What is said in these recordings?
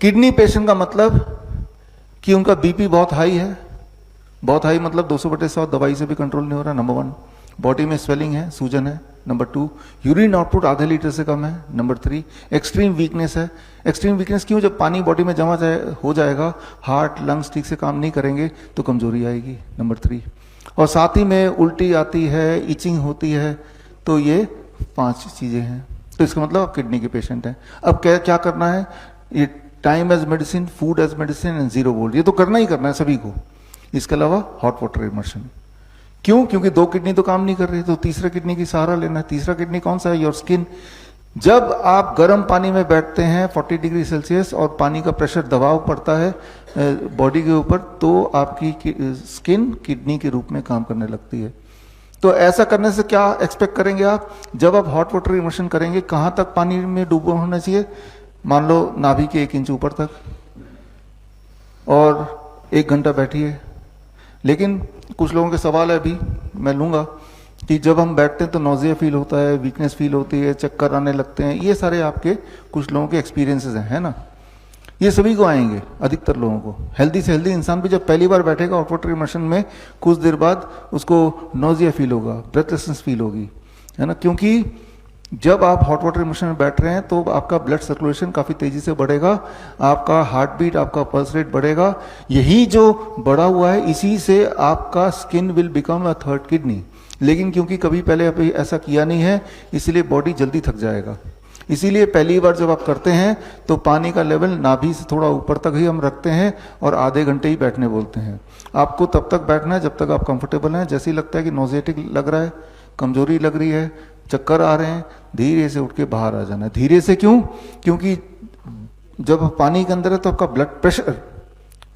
Kidney patient का मतलब कि उनका बीपी बहुत हाई है, बहुत हाई मतलब 200/100 दवाई से भी कंट्रोल नहीं हो रहा, नंबर 1। बॉडी में स्वेलिंग है, सूजन है, नंबर 2। यूरिन आउटपुट आधे लीटर से कम है, नंबर 3। एक्सट्रीम वीकनेस है। एक्सट्रीम वीकनेस क्यों? जब पानी बॉडी में जमा हो जाएगा, हार्ट लंग्स ठीक से काम नहीं करेंगे तो कमजोरी आएगी, नंबर 3। और साथ ही में उल्टी आती है, इचिंग होती है, तो ये 5 चीजें हैं। तो इसका मतलब आप किडनी के पेशेंट हैं। अब क्या करना है? ये time as medicine, food as medicine and 0 volt, ये तो करना ही करना है सभी को। इसके अलावा हॉट वाटर इमर्शन। क्यों? क्योंकि 2 किडनी तो काम नहीं कर रही, तो तीसरा किडनी की सहारा लेना है। तीसरा किडनी कौन सा है? Your skin. जब आप गर्म पानी में बैठते हैं 40 डिग्री सेल्सियस और पानी का प्रेशर दबाव पड़ता है बॉडी के ऊपर, तो आपकी स्किन किडनी के रूप में काम करने लगती है। तो ऐसा करने से क्या एक्सपेक्ट करेंगे आप? जब आप हॉट वाटर इमर्शन करेंगे, कहां तक पानी में डूबा होना चाहिए? मान लो नाभि के 1 इंच ऊपर तक, और 1 घंटा बैठिए। लेकिन कुछ लोगों के सवाल है, अभी मैं लूंगा, कि जब हम बैठते हैं तो नोजिया फील होता है, वीकनेस फील होती है, चक्कर आने लगते हैं। ये सारे आपके कुछ लोगों के एक्सपीरियंसेस हैं, है ना? ये सभी को आएंगे, अधिकतर लोगों को। हेल्दी से हेल्दी इंसान भी जब पहली बार बैठेगा हॉट वाटर इमर्शन में, कुछ देर बाद उसको नोजिया फील होगा, ब्रेथलेसनेस फील होगी, है ना? क्योंकि जब आप हॉट वाटर इमर्शन में बैठ रहे हैं तो आपका ब्लड सर्कुलेशन काफी तेजी से बढ़ेगा, आपका हार्ट बीट, आपका पल्स रेट बढ़ेगा। यही जो बढ़ा हुआ है, इसी से आपका skin will become a 3rd kidney. लेकिन क्योंकि कभी पहले अभी ऐसा किया नहीं है, इसीलिए बॉडी जल्दी थक जाएगा। इसीलिए पहली बार जब आप करते हैं तो पानी का लेवल नाभि से थोड़ा ऊपर तक ही हम रखते हैं और आधे घंटे ही बैठने बोलते हैं। आपको तब तक बैठना है जब तक आप कंफर्टेबल हैं। जैसे ही लगता है कि नोजेटिक लग रहा है, कमजोरी लग रही है, चक्कर आ रहे हैं, धीरे से उठ के बाहर आ जाना है। धीरे से क्यों? क्योंकि जब पानी के अंदर है तो आपका ब्लड प्रेशर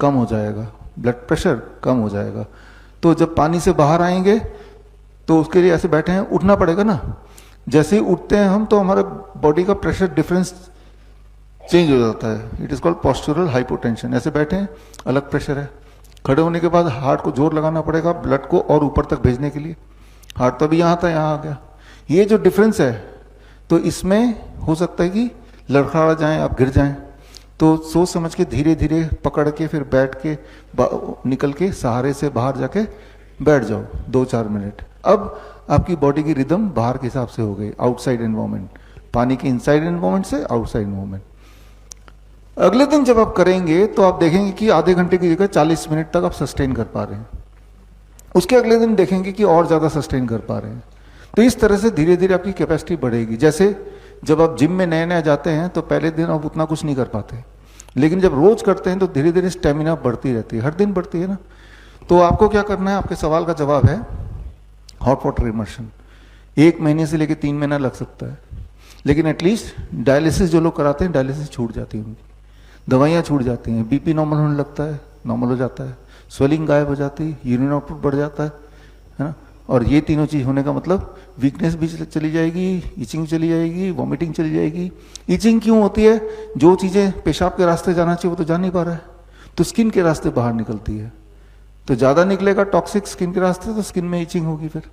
कम हो जाएगा, ब्लड प्रेशर कम हो जाएगा। तो जब पानी से बाहर आएंगे तो उसके लिए ऐसे बैठे हैं, उठना पड़ेगा ना। जैसे ही उठते हैं हम तो हमारा बॉडी का प्रेशर डिफरेंस चेंज हो जाता है। It is called postural hypotension. ऐसे बैठे हैं, अलग प्रेशर है। खड़े होने के बाद हार्ट को जोर लगाना पड़ेगा ब्लड को और ऊपर तक भेजने के लिए। हार्ट तो अभी यहाँ था, यहाँ आ गया। ये जो डिफरेंस है, तो इसमें हो सकता है कि लड़खड़ा जाएं, आप गिर जाएं। तो सोच समझ के धीरे धीरे पकड़ के फिर बैठ के निकल के सहारे से बाहर जाके बैठ जाओ 2-4 मिनट। अब आपकी बॉडी की रिदम बाहर के हिसाब से हो गई, आउटसाइड एनवायरमेंट, पानी की इनसाइड एनवायरमेंट से आउटसाइड एनवायरमेंट। अगले दिन जब आप करेंगे तो आप देखेंगे कि आधे घंटे की जगह 40 मिनट तक आप सस्टेन कर पा रहे हैं। उसके अगले दिन देखेंगे कि और ज्यादा सस्टेन कर पा रहे हैं। तो इस तरह से धीरे धीरे आपकी कैपेसिटी बढ़ेगी। जैसे जब आप जिम में नए नए जाते हैं तो पहले दिन आप उतना कुछ नहीं कर पाते, लेकिन जब रोज करते हैं तो धीरे धीरे स्टेमिना बढ़ती रहती है, हर दिन बढ़ती है ना। तो आपको क्या करना है? आपके सवाल का जवाब है हॉट वाटर इमर्शन। 1 महीने से लेकर 3 महीना लग सकता है, लेकिन एटलीस्ट डायलिसिस जो लोग कराते हैं, डायलिसिस छूट जाती है उनकी, दवाइयाँ छूट जाती हैं, बीपी नॉर्मल होने लगता है, नॉर्मल हो जाता है, स्वेलिंग गायब हो जाती है, यूरिन आउटपुट बढ़ जाता है ना। और ये तीनों चीज होने का मतलब वीकनेस भी चली जाएगी, इचिंग चली जाएगी, वॉमिटिंग चली जाएगी। इचिंग क्यों होती है? जो चीजें पेशाब के रास्ते जाना चाहिए वो तो जा नहीं पा रहा है, तो स्किन के रास्ते बाहर निकलती है। तो ज्यादा निकलेगा टॉक्सिक स्किन के रास्ते, तो स्किन में इचिंग होगी फिर,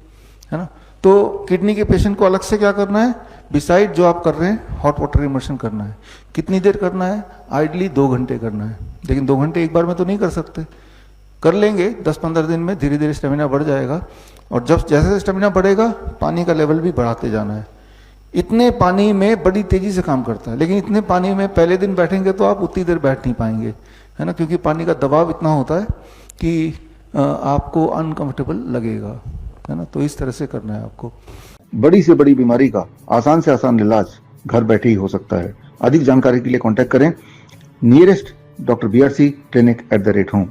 है ना। तो किडनी के पेशेंट को अलग से क्या करना है? बिसाइड जो आप कर रहे हैं हॉट वाटर इमर्शन करना है। कितनी देर करना है? आइडली 2 घंटे करना है। लेकिन 2 घंटे एक बार में तो नहीं कर सकते, कर लेंगे 10-15 दिन में, धीरे धीरे स्टेमिना बढ़ जाएगा। और जब जैसे स्टेमिना बढ़ेगा, पानी का लेवल भी बढ़ाते जाना है। इतने पानी में बड़ी तेजी से काम करता है, लेकिन इतने पानी में पहले दिन बैठेंगे तो आप उतनी देर बैठ नहीं पाएंगे, है ना, क्योंकि पानी का दबाव इतना होता है कि आपको अनकंफर्टेबल लगेगा, है ना। तो इस तरह से करना है आपको। बड़ी से बड़ी बीमारी का आसान से आसान इलाज घर बैठे ही हो सकता है। अधिक जानकारी के लिए कांटेक्ट करें nearest Dr. BRC Clinic @ home।